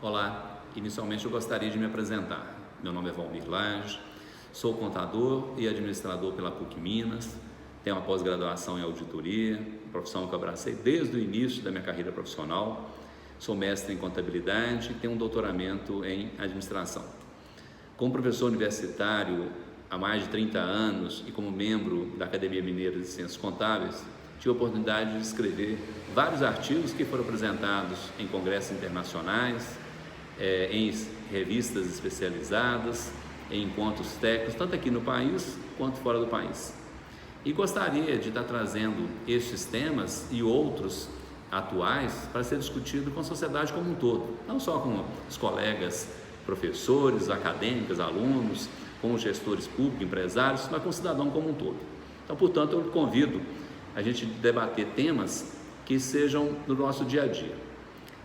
Olá, inicialmente eu gostaria de me apresentar. Meu nome é Valmir Lage, sou contador e administrador pela PUC Minas, tenho uma pós-graduação em auditoria, profissão que eu abracei desde o início da minha carreira profissional, sou mestre em contabilidade e tenho um doutoramento em administração. Como professor universitário há mais de 30 anos e como membro da Academia Mineira de Ciências Contábeis, tive a oportunidade de escrever vários artigos que foram apresentados em congressos internacionais, em revistas especializadas, em encontros técnicos, tanto aqui no país quanto fora do país. E gostaria de estar trazendo estes temas e outros atuais para ser discutido com a sociedade como um todo, não só com os colegas professores, acadêmicos, alunos, com os gestores públicos, empresários, mas com o cidadão como um todo. Então, portanto, eu convido a gente debater temas que sejam do nosso dia a dia.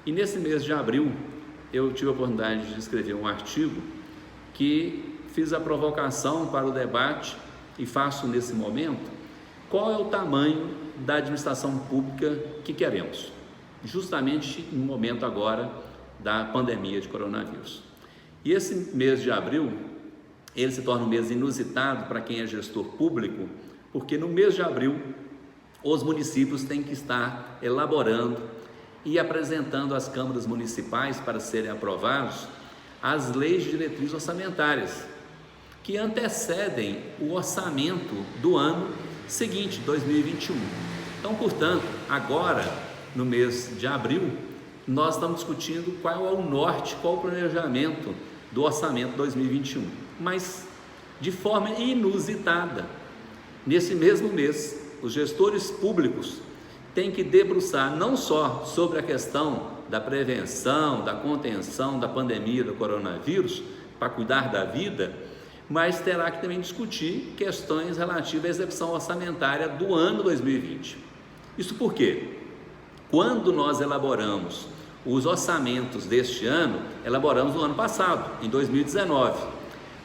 E nesse mês de abril, eu tive a oportunidade de escrever um artigo que fiz a provocação para o debate e faço nesse momento qual é o tamanho da administração pública que queremos, justamente no momento agora da pandemia de coronavírus. E esse mês de abril, ele se torna um mês inusitado para quem é gestor público, porque no mês de abril os municípios têm que estar elaborando e apresentando às câmaras municipais para serem aprovados as leis de diretrizes orçamentárias que antecedem o orçamento do ano seguinte, 2021. Então, portanto, agora no mês de abril, nós estamos discutindo qual é o norte, qual o planejamento do orçamento 2021, mas de forma inusitada, nesse mesmo mês, os gestores públicos têm que debruçar não só sobre a questão da prevenção, da contenção da pandemia do coronavírus, para cuidar da vida, mas terá que também discutir questões relativas à execução orçamentária do ano 2020. Isso por quê? Quando nós elaboramos os orçamentos deste ano, elaboramos no ano passado, em 2019,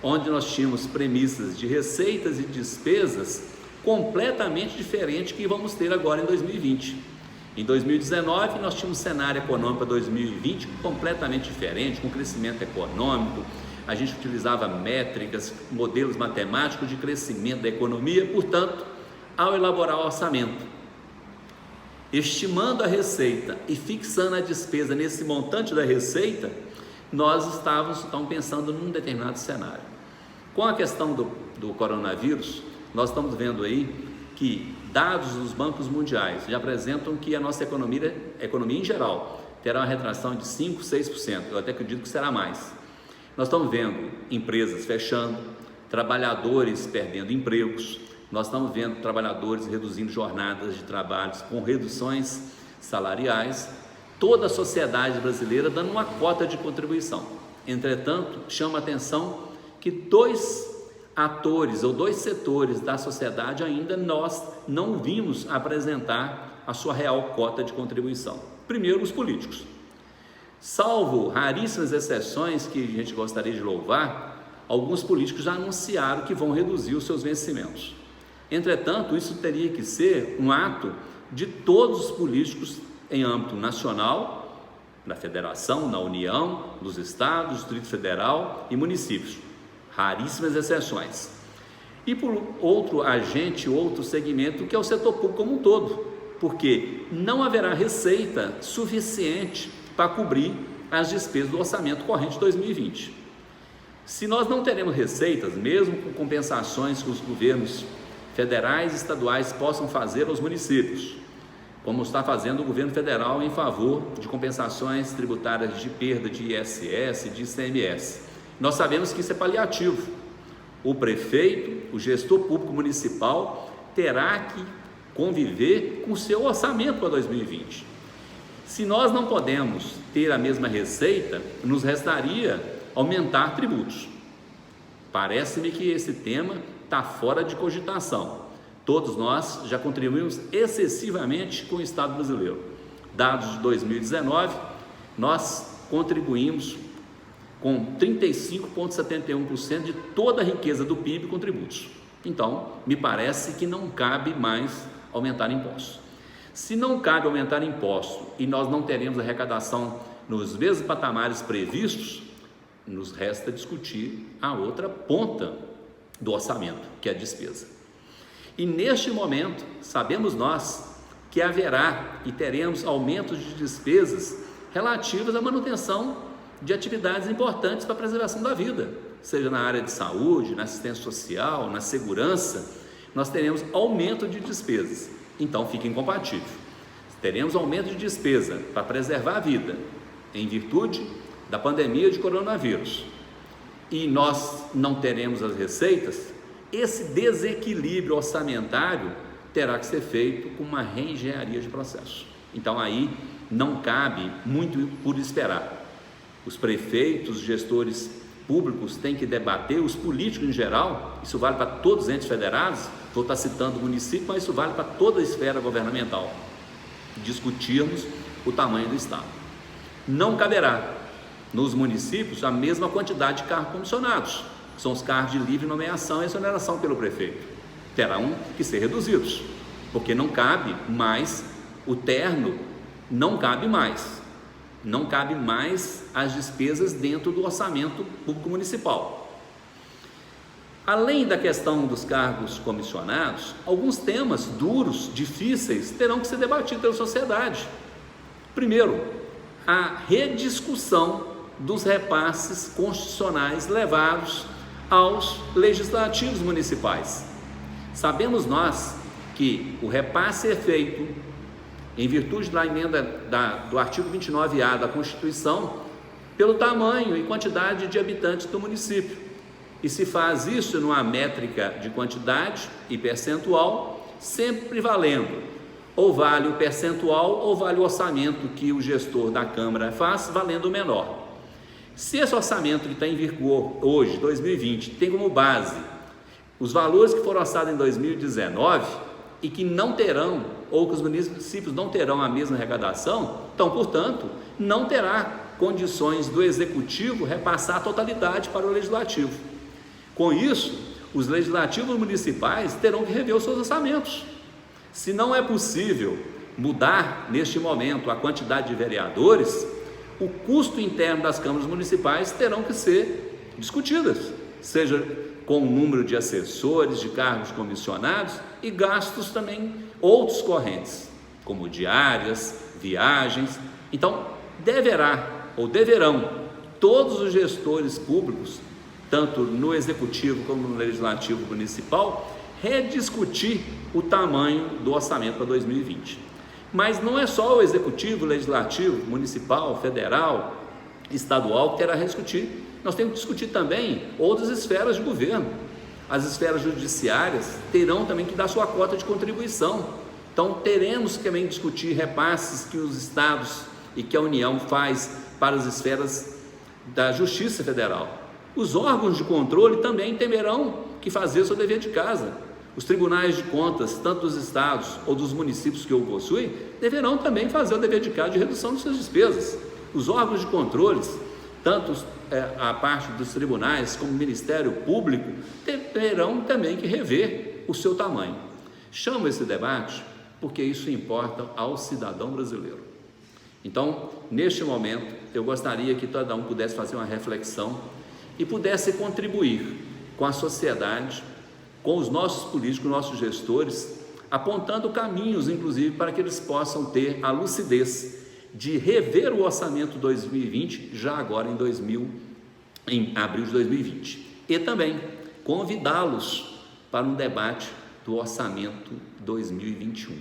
onde nós tínhamos premissas de receitas e despesas completamente diferente que vamos ter agora em 2020. Em 2019 nós tínhamos um cenário econômico para 2020 completamente diferente, com crescimento econômico, a gente utilizava métricas, modelos matemáticos de crescimento da economia, portanto, ao elaborar o orçamento, estimando a receita e fixando a despesa nesse montante da receita, nós estávamos então pensando num determinado cenário. Com a questão do coronavírus, nós estamos vendo aí que dados dos bancos mundiais já apresentam que a nossa economia em geral terá uma retração de 5%, 6%, eu até acredito que será mais. Nós estamos vendo empresas fechando, trabalhadores perdendo empregos, nós estamos vendo trabalhadores reduzindo jornadas de trabalho com reduções salariais, toda a sociedade brasileira dando uma cota de contribuição. Entretanto, chama a atenção que dois atores ou dois setores da sociedade ainda nós não vimos apresentar a sua real cota de contribuição. Primeiro, os políticos. Salvo raríssimas exceções que a gente gostaria de louvar, alguns políticos já anunciaram que vão reduzir os seus vencimentos. Entretanto, isso teria que ser um ato de todos os políticos em âmbito nacional, na federação, na União, nos estados, Distrito Federal e municípios. Raríssimas exceções. E por outro agente, outro segmento, que é o setor público como um todo, porque não haverá receita suficiente para cobrir as despesas do orçamento corrente de 2020. Se nós não teremos receitas, mesmo com compensações que os governos federais e estaduais possam fazer aos municípios, como está fazendo o governo federal em favor de compensações tributárias de perda de ISS e de ICMS, nós sabemos que isso é paliativo. O prefeito, o gestor público municipal terá que conviver com o seu orçamento para 2020. Se nós não podemos ter a mesma receita, nos restaria aumentar tributos. Parece-me que esse tema está fora de cogitação. Todos nós já contribuímos excessivamente com o Estado brasileiro. Dados de 2019, nós contribuímos com 35,71% de toda a riqueza do PIB com tributos. Então, me parece que não cabe mais aumentar impostos. Se não cabe aumentar impostos e nós não teremos arrecadação nos mesmos patamares previstos, nos resta discutir a outra ponta do orçamento, que é a despesa. E neste momento, sabemos nós que haverá e teremos aumentos de despesas relativas à manutenção de atividades importantes para a preservação da vida, seja na área de saúde, na assistência social, na segurança. Nós teremos aumento de despesas, então fica incompatível. Teremos aumento de despesa para preservar a vida, em virtude da pandemia de coronavírus, e nós não teremos as receitas. Esse desequilíbrio orçamentário terá que ser feito com uma reengenharia de processo. Então aí não cabe muito por esperar. Os prefeitos, os gestores públicos têm que debater, os políticos em geral, isso vale para todos os entes federados, vou estar citando o município, mas isso vale para toda a esfera governamental, discutirmos o tamanho do Estado. Não caberá nos municípios a mesma quantidade de cargos comissionados, que são os cargos de livre nomeação e exoneração pelo prefeito. Terão que ser reduzidos, porque não cabe mais o terno, não cabe mais as despesas dentro do orçamento público municipal. Além da questão dos cargos comissionados, alguns temas duros, difíceis, terão que ser debatidos pela sociedade. Primeiro, a rediscussão dos repasses constitucionais levados aos legislativos municipais. Sabemos nós que o repasse é feito em virtude da emenda do artigo 29A da Constituição pelo tamanho e quantidade de habitantes do município, e se faz isso numa métrica de quantidade e percentual, sempre valendo, ou vale o percentual ou vale o orçamento que o gestor da Câmara faz, valendo o menor. Se esse orçamento que está em vigor hoje, 2020, tem como base os valores que foram orçados em 2019 e que não terão, ou que os municípios não terão a mesma arrecadação, então, portanto, não terá condições do Executivo repassar a totalidade para o Legislativo. Com isso, os legislativos municipais terão que rever os seus orçamentos. Se não é possível mudar, neste momento, a quantidade de vereadores, o custo interno das câmaras municipais terão que ser discutidas, seja com o número de assessores, de cargos comissionados e gastos também outros correntes, como diárias, viagens. Então, deverão todos os gestores públicos, tanto no Executivo como no Legislativo Municipal, rediscutir o tamanho do orçamento para 2020. Mas não é só o Executivo, Legislativo, Municipal, Federal, Estadual que terá a rediscutir. Nós temos que discutir também outras esferas de governo. As esferas judiciárias terão também que dar sua cota de contribuição. Então teremos que também discutir repasses que os estados e que a União faz para as esferas da Justiça Federal. Os órgãos de controle também terão que fazer o seu dever de casa. Os tribunais de contas, tanto dos estados ou dos municípios que o possuem, deverão também fazer o dever de casa de redução de suas despesas. Os órgãos de controles, tanto a parte dos tribunais como o Ministério Público, terão também que rever o seu tamanho. Chamo esse debate porque isso importa ao cidadão brasileiro. Então, neste momento, eu gostaria que cada um pudesse fazer uma reflexão e pudesse contribuir com a sociedade, com os nossos políticos, nossos gestores, apontando caminhos, inclusive, para que eles possam ter a lucidez de rever o orçamento 2020, já agora em abril de 2020. E também convidá-los para um debate do orçamento 2021.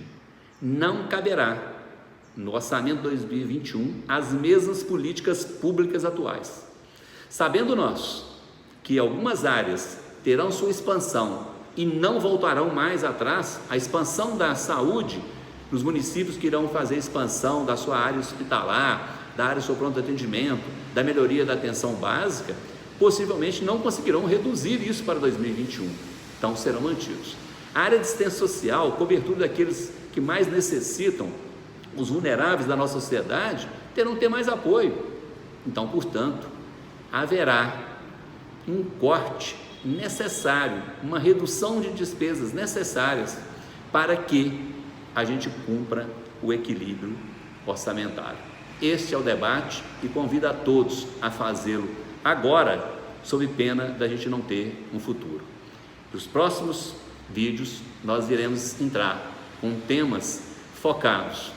Não caberá no orçamento 2021 as mesmas políticas públicas atuais. Sabendo nós que algumas áreas terão sua expansão e não voltarão mais atrás, a expansão da saúde, nos municípios que irão fazer expansão da sua área hospitalar, da área do seu pronto atendimento, da melhoria da atenção básica, possivelmente não conseguirão reduzir isso para 2021, então serão mantidos. A área de assistência social, cobertura daqueles que mais necessitam, os vulneráveis da nossa sociedade, terão que ter mais apoio. Então, portanto, haverá um corte necessário, uma redução de despesas necessárias para que a gente cumpra o equilíbrio orçamentário. Este é o debate e convido a todos a fazê-lo agora, sob pena da gente não ter um futuro. Nos próximos vídeos nós iremos entrar com temas focados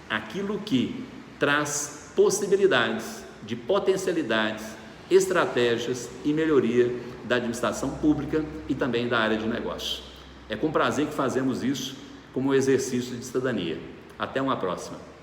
aquilo que traz possibilidades de potencialidades, estratégias e melhoria da administração pública e também da área de negócio. É com prazer que fazemos isso como exercício de cidadania. Até uma próxima.